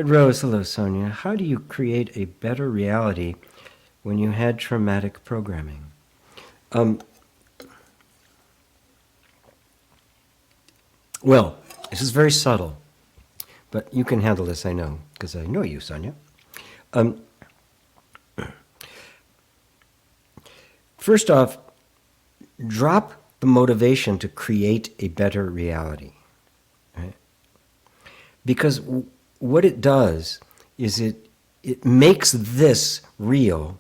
Red Rose, hello, Sonia. How do you create a better reality when you had traumatic programming? Well, this is very subtle, but you can handle this, I know, because I know you, Sonia. First off, drop the motivation to create a better reality. Right? Because what it does is it makes this real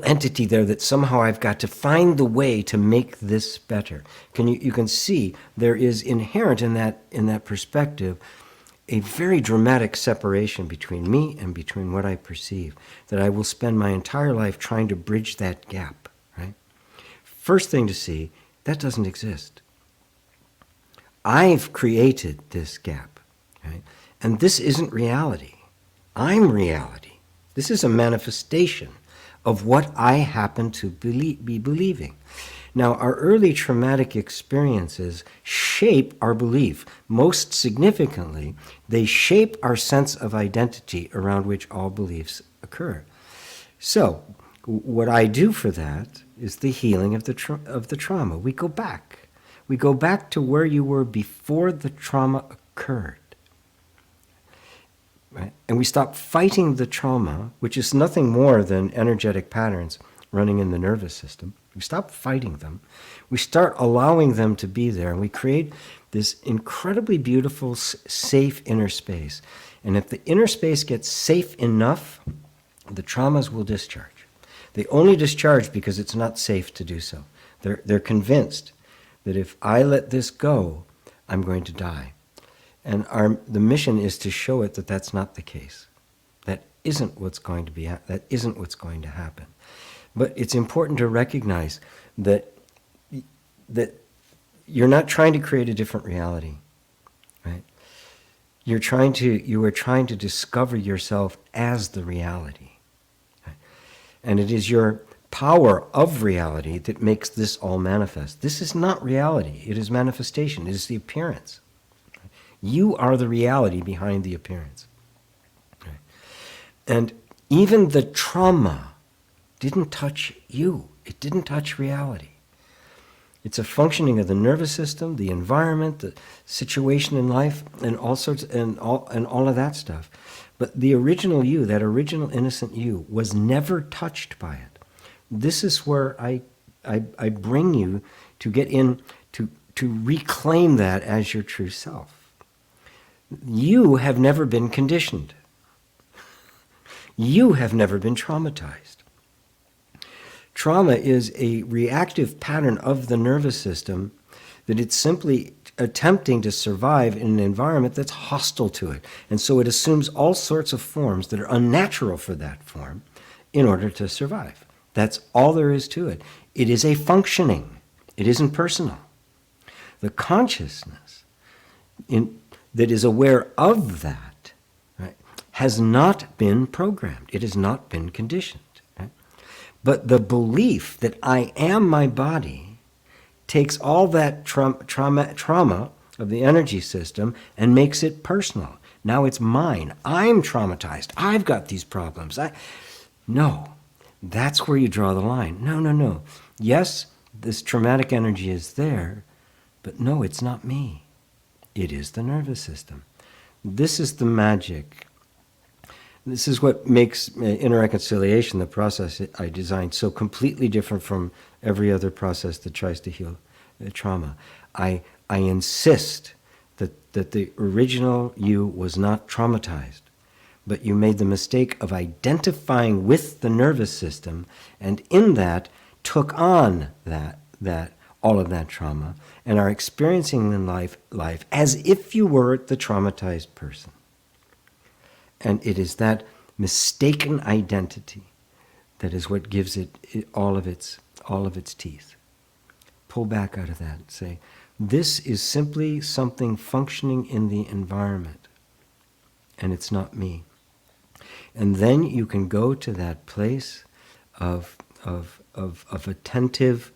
entity there that somehow I've got to find the way to make this better. You can see there is inherent in that perspective a very dramatic separation between me and between what I perceive, that I will spend my entire life trying to bridge that gap, right? First thing to see, that doesn't exist. I've created this gap, right? And this isn't reality. I'm reality. This is a manifestation of what I happen to be believing. Now, our early traumatic experiences shape our belief. Most significantly, they shape our sense of identity around which all beliefs occur. So, what I do for that is the healing of the trauma. We go back. We go back to where you were before the trauma occurred. Right? And we stop fighting the trauma, which is nothing more than energetic patterns running in the nervous system. We stop fighting them. We start allowing them to be there, and we create this incredibly beautiful, safe inner space. And if the inner space gets safe enough, the traumas will discharge. They only discharge because it's not safe to do so. They're convinced that if I let this go, I'm going to die. And the mission is to show it that that's not the case. That isn't what's going to happen. But it's important to recognize that you're not trying to create a different reality, right? You are trying to discover yourself as the reality. Right? And it is your power of reality that makes this all manifest. This is not reality. It is manifestation. It is the appearance. You are the reality behind the appearance. Right? And even the trauma didn't touch you. It didn't touch reality. It's a functioning of the nervous system, the environment, the situation in life, and all of that stuff. But the original you, that original innocent you, was never touched by it. This is where I bring you to get in, to reclaim that as your true self. You have never been conditioned. You have never been traumatized. Trauma is a reactive pattern of the nervous system that it's simply attempting to survive in an environment that's hostile to it. And so it assumes all sorts of forms that are unnatural for that form in order to survive. That's all there is to it. It is a functioning. It isn't personal. The consciousness that is aware of that, right, has not been programmed. It has not been conditioned. Right? But the belief that I am my body takes all that trauma of the energy system and makes it personal. Now it's mine. I'm traumatized. I've got these problems. No, that's where you draw the line. No. Yes, this traumatic energy is there, but no, it's not me. It is the nervous system. This is the magic. This is what makes inner reconciliation, the process I designed, so completely different from every other process that tries to heal trauma. I insist that the original you was not traumatized, but you made the mistake of identifying with the nervous system, and in that took on that all of that trauma, and are experiencing in life as if you were the traumatized person. And it is that mistaken identity that is what gives it all of its teeth. Pull back out of that and say, this is simply something functioning in the environment, and it's not me. And then you can go to that place of attentive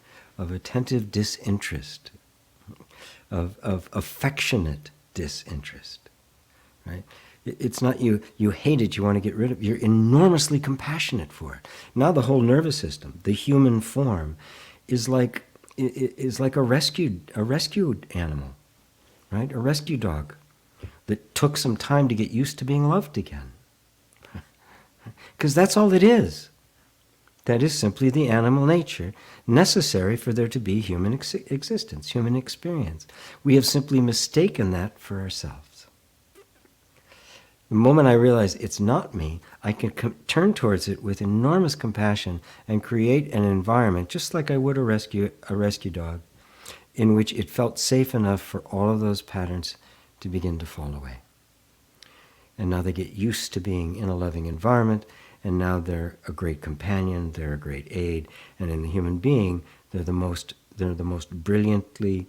disinterest, of affectionate disinterest. right? It's not you hate it, you want to get rid of it. You're enormously compassionate for it. Now the whole nervous system, the human form, is like a rescued animal, right? A rescue dog that took some time to get used to being loved again. Because that's all it is. That is simply the animal nature necessary for there to be human existence, human experience. We have simply mistaken that for ourselves. The moment I realize it's not me, I can turn towards it with enormous compassion and create an environment, just like I would a rescue dog, in which it felt safe enough for all of those patterns to begin to fall away. And now they get used to being in a loving environment, and now they're a great companion, they're a great aid, and in the human being, they're the most brilliantly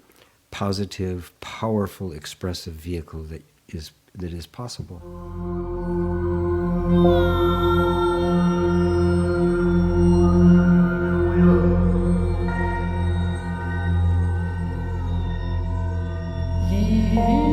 positive, powerful, expressive vehicle that is possible. Yeah.